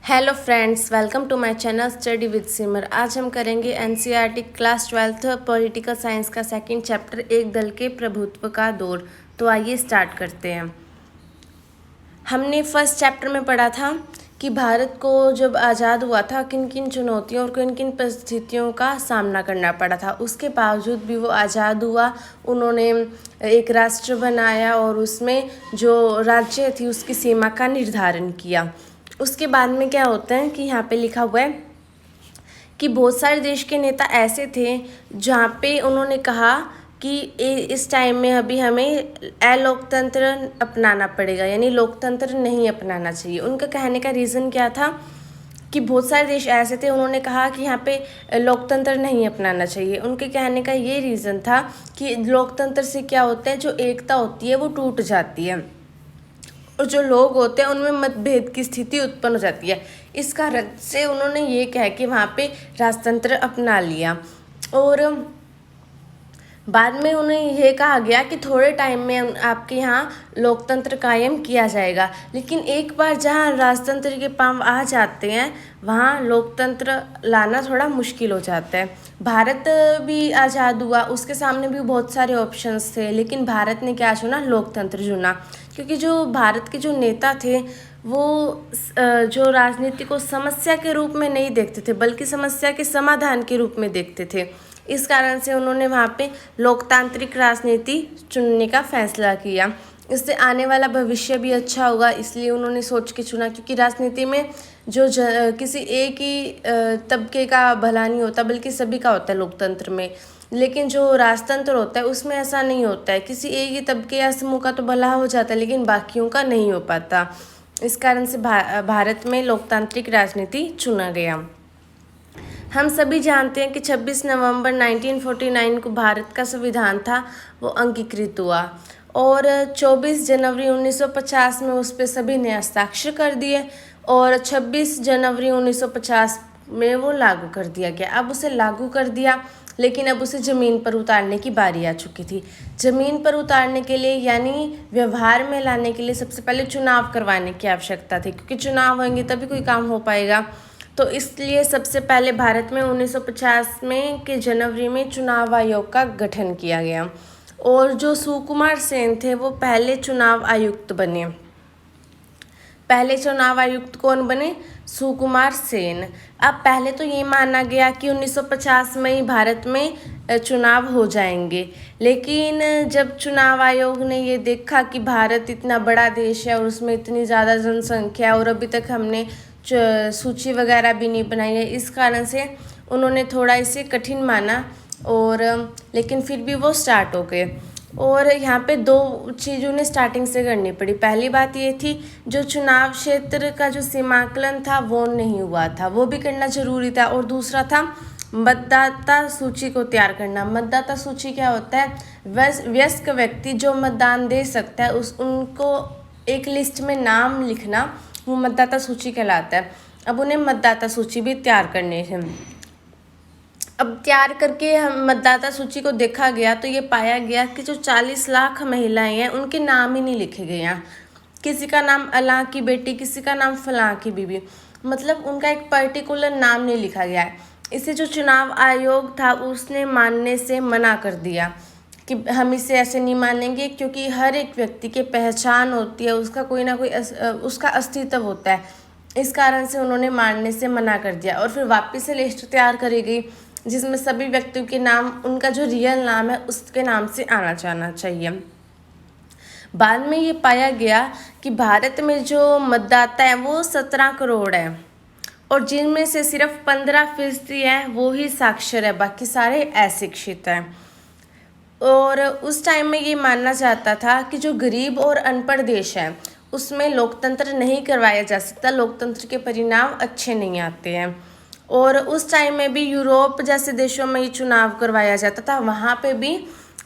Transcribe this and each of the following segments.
Hello friends, welcome to my channel study with Simar. आज हम करेंगे NCERT class 12th political science का second chapter, एक दल के प्रभुत्व का दौर। तो आइए स्टार्ट करते हैं। हमने फर्स्ट चैप्टर में पढ़ा था कि भारत को जब आज़ाद हुआ था किन किन चुनौतियों और किन किन परिस्थितियों का सामना करना पड़ा था। उसके बावजूद भी वो आज़ाद हुआ, उन्होंने एक राष्ट्र बनाया और उसमें जो राज्य थी उसकी सीमा का निर्धारण किया। उसके बाद में क्या होता है कि यहाँ पे लिखा हुआ है कि बहुत सारे देश के नेता ऐसे थे जहाँ पे उन्होंने कहा कि इस टाइम में अभी हमें अलोकतंत्र अपनाना पड़ेगा, यानी लोकतंत्र नहीं अपनाना चाहिए। उनका कहने का रीज़न क्या था कि बहुत सारे देश ऐसे थे, उन्होंने कहा कि यहाँ पे लोकतंत्र नहीं अपनाना चाहिए। उनके कहने का ये रीज़न था कि लोकतंत्र से क्या होता है, जो एकता होती है वो टूट जाती है और जो लोग होते हैं उनमें मतभेद की स्थिति उत्पन्न हो जाती है। इस कारण से उन्होंने ये कहा कि वहाँ पे राजतंत्र अपना लिया और बाद में उन्हें यह कहा गया कि थोड़े टाइम में आपके यहाँ लोकतंत्र कायम किया जाएगा। लेकिन एक बार जहाँ राजतंत्र के पाँव आ जाते हैं वहाँ लोकतंत्र लाना थोड़ा मुश्किल हो जाता है। भारत भी आज़ाद हुआ, उसके सामने भी बहुत सारे ऑप्शंस थे, लेकिन भारत ने क्या चुना, लोकतंत्र चुना। क्योंकि जो भारत के जो नेता थे वो जो राजनीति को समस्या के रूप में नहीं देखते थे बल्कि समस्या के समाधान के रूप में देखते थे। इस कारण से उन्होंने वहाँ पे लोकतांत्रिक राजनीति चुनने का फैसला किया। इससे आने वाला भविष्य भी अच्छा होगा, इसलिए उन्होंने सोच के चुना। क्योंकि राजनीति में जो किसी एक ही तबके का भला नहीं होता बल्कि सभी का होता है लोकतंत्र में। लेकिन जो राजतंत्र होता है उसमें ऐसा नहीं होता है, किसी एक ही तबके या समूह का तो भला हो जाता है लेकिन बाकियों का नहीं हो पाता। इस कारण से भारत में लोकतांत्रिक राजनीति चुना गया। हम सभी जानते हैं कि 26 नवंबर 1949 को भारत का संविधान था वो अंगीकृत हुआ और 24 जनवरी 1950 में उस पर सभी ने हस्ताक्षर कर दिए और 26 जनवरी 1950 में वो लागू कर दिया गया। अब उसे लागू कर दिया लेकिन अब उसे ज़मीन पर उतारने की बारी आ चुकी थी। ज़मीन पर उतारने के लिए यानी व्यवहार में लाने के लिए सबसे पहले चुनाव करवाने की आवश्यकता थी, क्योंकि चुनाव होंगे तभी कोई काम हो पाएगा। तो इसलिए सबसे पहले भारत में 1950 में के जनवरी में चुनाव आयोग का गठन किया गया और जो सुकुमार सेन थे वो पहले चुनाव आयुक्त बने। पहले चुनाव आयुक्त कौन बने? सुकुमार सेन। अब पहले तो ये माना गया कि 1950 में ही भारत में चुनाव हो जाएंगे, लेकिन जब चुनाव आयोग ने ये देखा कि भारत इतना बड़ा देश है और उसमें इतनी ज़्यादा जनसंख्या और अभी तक हमने सूची वगैरह भी नहीं बनाई है, इस कारण से उन्होंने थोड़ा इसे कठिन माना और लेकिन फिर भी वो स्टार्ट हो गए। और यहाँ पे दो चीज़ उन्हें स्टार्टिंग से करनी पड़ी। पहली बात ये थी जो चुनाव क्षेत्र का जो सीमांकन था वो नहीं हुआ था, वो भी करना जरूरी था। और दूसरा था मतदाता सूची को तैयार करना। मतदाता सूची क्या होता है? वयस्क व्यक्ति जो मतदान दे सकता है उनको एक लिस्ट में नाम लिखना, वो मतदाता सूची कहलाता है। अब उन्हें मतदाता सूची भी तैयार करनी है। अब तैयार करके हम मतदाता सूची को देखा गया तो ये पाया गया कि जो 40 लाख महिलाएं हैं उनके नाम ही नहीं लिखे गए हैं। किसी का नाम अला की बेटी, किसी का नाम फलां की बीबी, मतलब उनका एक पर्टिकुलर नाम नहीं लिखा गया है। इसे जो चुनाव आयोग था उसने मानने से मना कर दिया कि हम इसे ऐसे नहीं मानेंगे, क्योंकि हर एक व्यक्ति की पहचान होती है, उसका कोई ना कोई उसका अस्तित्व होता है। इस कारण से उन्होंने मानने से मना कर दिया और फिर वापस से लिस्ट तैयार करी गई जिसमें सभी व्यक्तियों के नाम उनका जो रियल नाम है उसके नाम से आना जाना चाहिए। बाद में ये पाया गया कि भारत में जो मतदाता है वो 17 करोड़ है और जिनमें से सिर्फ 15% है वो ही साक्षर है, बाकी सारे अशिक्षित हैं। और उस टाइम में ये मानना जाता था कि जो गरीब और अनपढ़ देश है उसमें लोकतंत्र नहीं करवाया जा सकता, लोकतंत्र के परिणाम अच्छे नहीं आते हैं। और उस टाइम में भी यूरोप जैसे देशों में ही चुनाव करवाया जाता था, वहाँ पे भी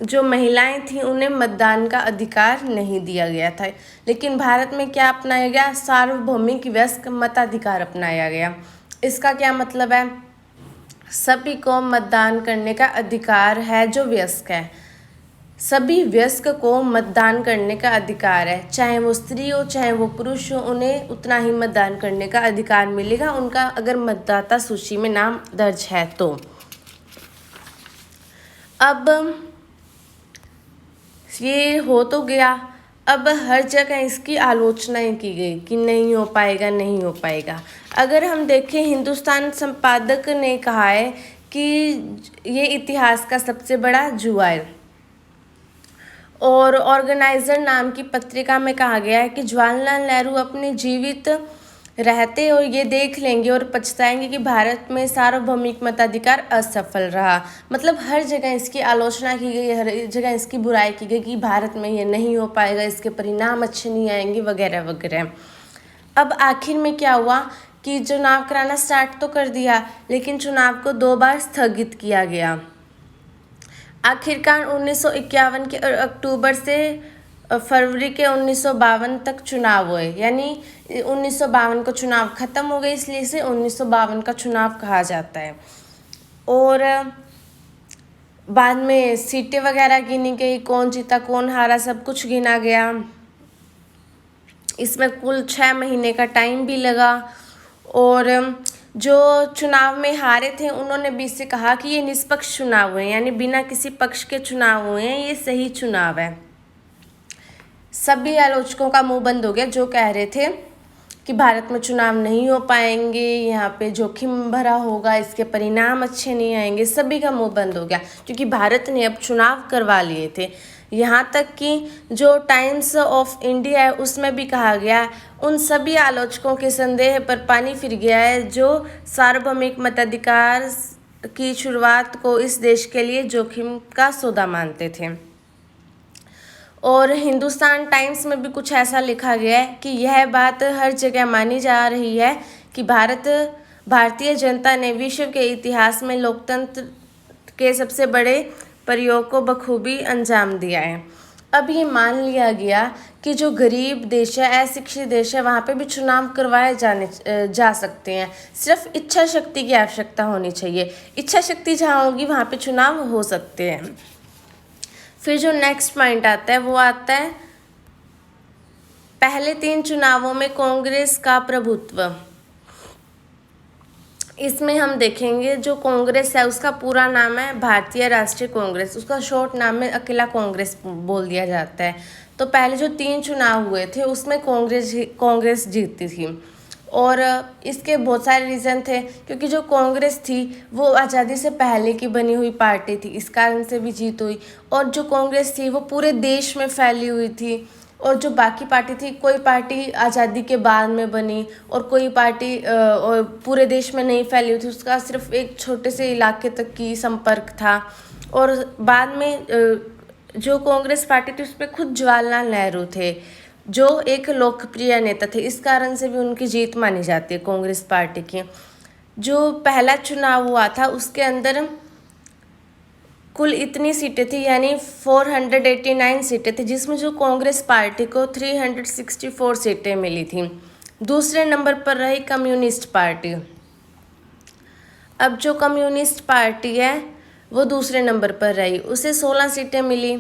जो महिलाएं थीं उन्हें मतदान का अधिकार नहीं दिया गया था। लेकिन भारत में क्या अपनाया गया? सार्वभौमिक वयस्क मताधिकार अपनाया गया। इसका क्या मतलब है? सभी को मतदान करने का अधिकार है जो वयस्क है। सभी वयस्क को मतदान करने का अधिकार है, चाहे वो स्त्री हो चाहे वो पुरुष हो, उन्हें उतना ही मतदान करने का अधिकार मिलेगा, उनका अगर मतदाता सूची में नाम दर्ज है तो। अब ये हो तो गया, अब हर जगह इसकी आलोचनाएं की गई कि नहीं हो पाएगा, नहीं हो पाएगा। अगर हम देखें, हिंदुस्तान संपादक ने कहा है कि ये इतिहास का सबसे बड़ा जुआ है, और ऑर्गेनाइजर नाम की पत्रिका में कहा गया है कि जवाहरलाल नेहरू अपने जीवित रहते और ये देख लेंगे और पछताएंगे कि भारत में सार्वभौमिक मताधिकार असफल रहा। मतलब हर जगह इसकी आलोचना की गई, हर जगह इसकी बुराई की गई कि भारत में ये नहीं हो पाएगा, इसके परिणाम अच्छे नहीं आएंगे वगैरह वगैरह। अब आखिर में क्या हुआ कि चुनाव कराना स्टार्ट तो कर दिया, लेकिन चुनाव को 2 बार स्थगित किया गया। आखिरकार 1951 के अक्टूबर से फरवरी के 1952 तक चुनाव हुए, यानी 1952 को चुनाव खत्म हो गए, इसलिए इसे 1952 का चुनाव कहा जाता है। और बाद में सीटें वगैरह गिनी गई, कौन जीता कौन हारा सब कुछ गिना गया। इसमें कुल 6 महीने का टाइम भी लगा, और जो चुनाव में हारे थे उन्होंने भी इससे कहा कि ये निष्पक्ष चुनाव हुए, यानी बिना किसी पक्ष के चुनाव हुए हैं, ये सही चुनाव है। सभी आलोचकों का मुंह बंद हो गया जो कह रहे थे कि भारत में चुनाव नहीं हो पाएंगे, यहाँ पे जोखिम भरा होगा, इसके परिणाम अच्छे नहीं आएंगे। सभी का मुंह बंद हो गया क्योंकि भारत ने अब चुनाव करवा लिए थे। यहाँ तक कि जो टाइम्स ऑफ इंडिया है उसमें भी कहा गया, उन सभी आलोचकों के संदेह पर पानी फिर गया है जो सार्वभौमिक मताधिकार की शुरुआत को इस देश के लिए जोखिम का सौदा मानते थे। और हिंदुस्तान टाइम्स में भी कुछ ऐसा लिखा गया है कि यह बात हर जगह मानी जा रही है कि भारतीय जनता ने विश्व के इतिहास में लोकतंत्र के सबसे बड़े प्रयोग को बखूबी अंजाम दिया है। अब ये मान लिया गया कि जो गरीब देश है, अशिक्षित देश है, वहाँ पे भी चुनाव करवाए जा सकते हैं। सिर्फ इच्छा शक्ति की आवश्यकता होनी चाहिए। इच्छा शक्ति जहाँ होगी वहाँ पे चुनाव हो सकते हैं। फिर जो नेक्स्ट पॉइंट आता है वो आता है पहले 3 चुनावों में कांग्रेस का प्रभुत्व। इसमें हम देखेंगे जो कांग्रेस है उसका पूरा नाम है भारतीय राष्ट्रीय कांग्रेस, उसका शॉर्ट नाम है अकेला कांग्रेस बोल दिया जाता है। तो पहले जो 3 चुनाव हुए थे उसमें कांग्रेस जीतती थी, और इसके बहुत सारे रीज़न थे क्योंकि जो कांग्रेस थी वो आज़ादी से पहले की बनी हुई पार्टी थी, इस कारण से भी जीत हुई। और जो कांग्रेस थी वो पूरे देश में फैली हुई थी, और जो बाकी पार्टी थी, कोई पार्टी आज़ादी के बाद में बनी और कोई पार्टी पूरे देश में नहीं फैली हुई थी, उसका सिर्फ एक छोटे से इलाके तक की संपर्क था। और बाद में जो कांग्रेस पार्टी थी उसमें खुद जवाहरलाल नेहरू थे जो एक लोकप्रिय नेता थे, इस कारण से भी उनकी जीत मानी जाती है कांग्रेस पार्टी की। जो पहला चुनाव हुआ था उसके अंदर कुल इतनी सीटें थी, यानी 489 सीटें थी, जिसमें जो कांग्रेस पार्टी को 364 सीटें मिली थी। दूसरे नंबर पर रही कम्युनिस्ट पार्टी। अब जो कम्युनिस्ट पार्टी है वो दूसरे नंबर पर रही, उसे 16 सीटें मिली।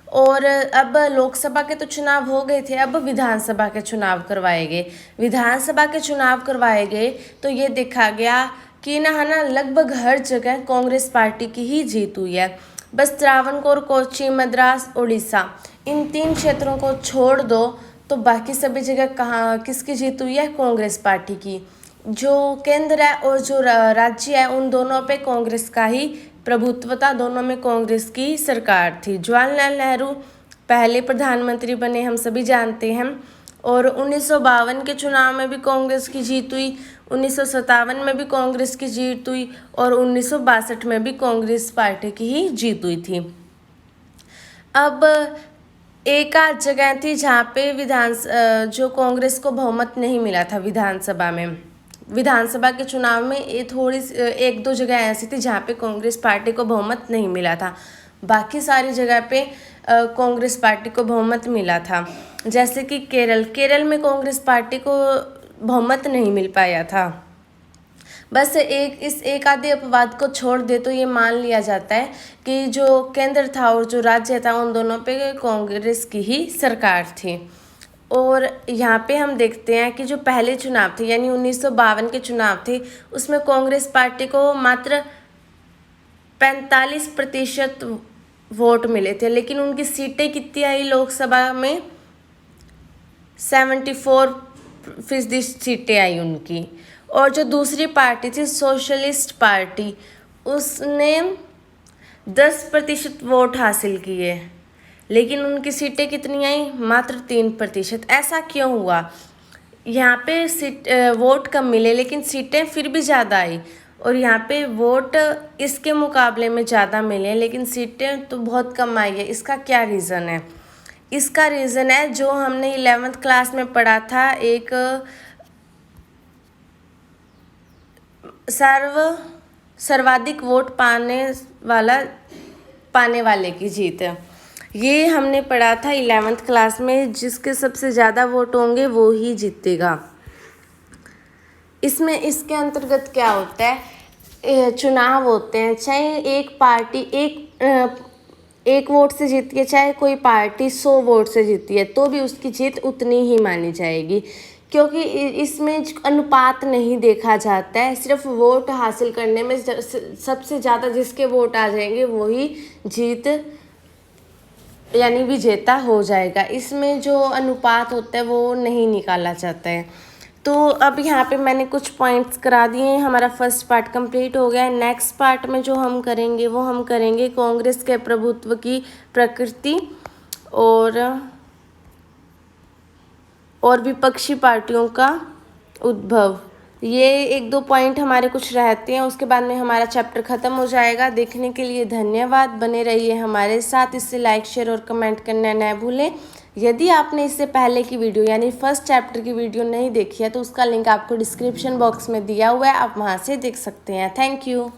और अब लोकसभा के तो चुनाव हो गए थे, अब विधानसभा के चुनाव करवाए गए। विधानसभा के चुनाव करवाए गए तो ये देखा गया कि ना लगभग हर जगह कांग्रेस पार्टी की ही जीत हुई है। बस त्रावणकोर, कोच्चि, मद्रास, उड़ीसा, इन 3 क्षेत्रों को छोड़ दो तो बाकी सभी जगह कहाँ किसकी जीत हुई है? कांग्रेस पार्टी की। जो केंद्र है और जो राज्य है उन दोनों पे कांग्रेस का ही प्रभुत्व था, दोनों में कांग्रेस की सरकार थी। जवाहरलाल नेहरू पहले प्रधानमंत्री बने, हम सभी जानते हैं। और 1952 के चुनाव में भी कांग्रेस की जीत हुई, 1957 में भी कांग्रेस की जीत हुई, और 1962 में भी कांग्रेस पार्टी की ही जीत हुई थी। अब एक आध जगह थी जहाँ पे जो कांग्रेस को बहुमत नहीं मिला था विधानसभा में। विधानसभा के चुनाव में ये थोड़ी 1-2 जगह ऐसी थी जहाँ पे कांग्रेस पार्टी को बहुमत नहीं मिला था, बाकी सारी जगह पे कांग्रेस पार्टी को बहुमत मिला था। जैसे कि केरल में कांग्रेस पार्टी को बहुमत नहीं मिल पाया था। बस इस एक आधे अपवाद को छोड़ दे तो ये मान लिया जाता है कि जो केंद्र था और जो राज्य था उन दोनों पे कांग्रेस की ही सरकार थी। और यहाँ पे हम देखते हैं कि जो पहले चुनाव थे यानी 1952 के चुनाव थे उसमें कांग्रेस पार्टी को मात्र 45% वोट मिले थे, लेकिन उनकी सीटें कितनी आई लोकसभा में? 74% सीटें आई उनकी। और जो दूसरी पार्टी थी सोशलिस्ट पार्टी, उसने 10% वोट हासिल किए, लेकिन उनकी सीटें कितनी आई? मात्र 3%। ऐसा क्यों हुआ? यहाँ पे वोट कम मिले लेकिन सीटें फिर भी ज़्यादा आई, और यहाँ पे वोट इसके मुकाबले में ज़्यादा मिले लेकिन सीटें तो बहुत कम आई है। इसका क्या रीज़न है? इसका रीज़न है जो हमने 11th क्लास में पढ़ा था, एक सर्वाधिक वोट पाने वाले की जीत। ये हमने पढ़ा था 11th क्लास में, जिसके सबसे ज़्यादा वोट होंगे वो ही जीतेगा। इसमें इसके अंतर्गत क्या होता है, चुनाव होते हैं, चाहे एक पार्टी एक वोट से जीती है, चाहे कोई पार्टी 100 वोट से जीती है, तो भी उसकी जीत उतनी ही मानी जाएगी, क्योंकि इसमें अनुपात नहीं देखा जाता है। सिर्फ वोट हासिल करने में सबसे ज़्यादा जिसके वोट आ जाएंगे वही जीत यानी विजेता हो जाएगा। इसमें जो अनुपात होता है वो नहीं निकाला जाता है। तो अब यहाँ पे मैंने कुछ पॉइंट्स करा दिए हैं। हमारा फर्स्ट पार्ट कंप्लीट हो गया है। नेक्स्ट पार्ट में जो हम करेंगे वो हम करेंगे कांग्रेस के प्रभुत्व की प्रकृति और विपक्षी पार्टियों का उद्भव। ये 1-2 पॉइंट हमारे कुछ रहते हैं, उसके बाद में हमारा चैप्टर ख़त्म हो जाएगा। देखने के लिए धन्यवाद। बने रहिए हमारे साथ। इससे लाइक, शेयर और कमेंट करना न भूलें। यदि आपने इससे पहले की वीडियो यानी फर्स्ट चैप्टर की वीडियो नहीं देखी है तो उसका लिंक आपको डिस्क्रिप्शन बॉक्स में दिया हुआ है, आप वहाँ से देख सकते हैं। Thank you.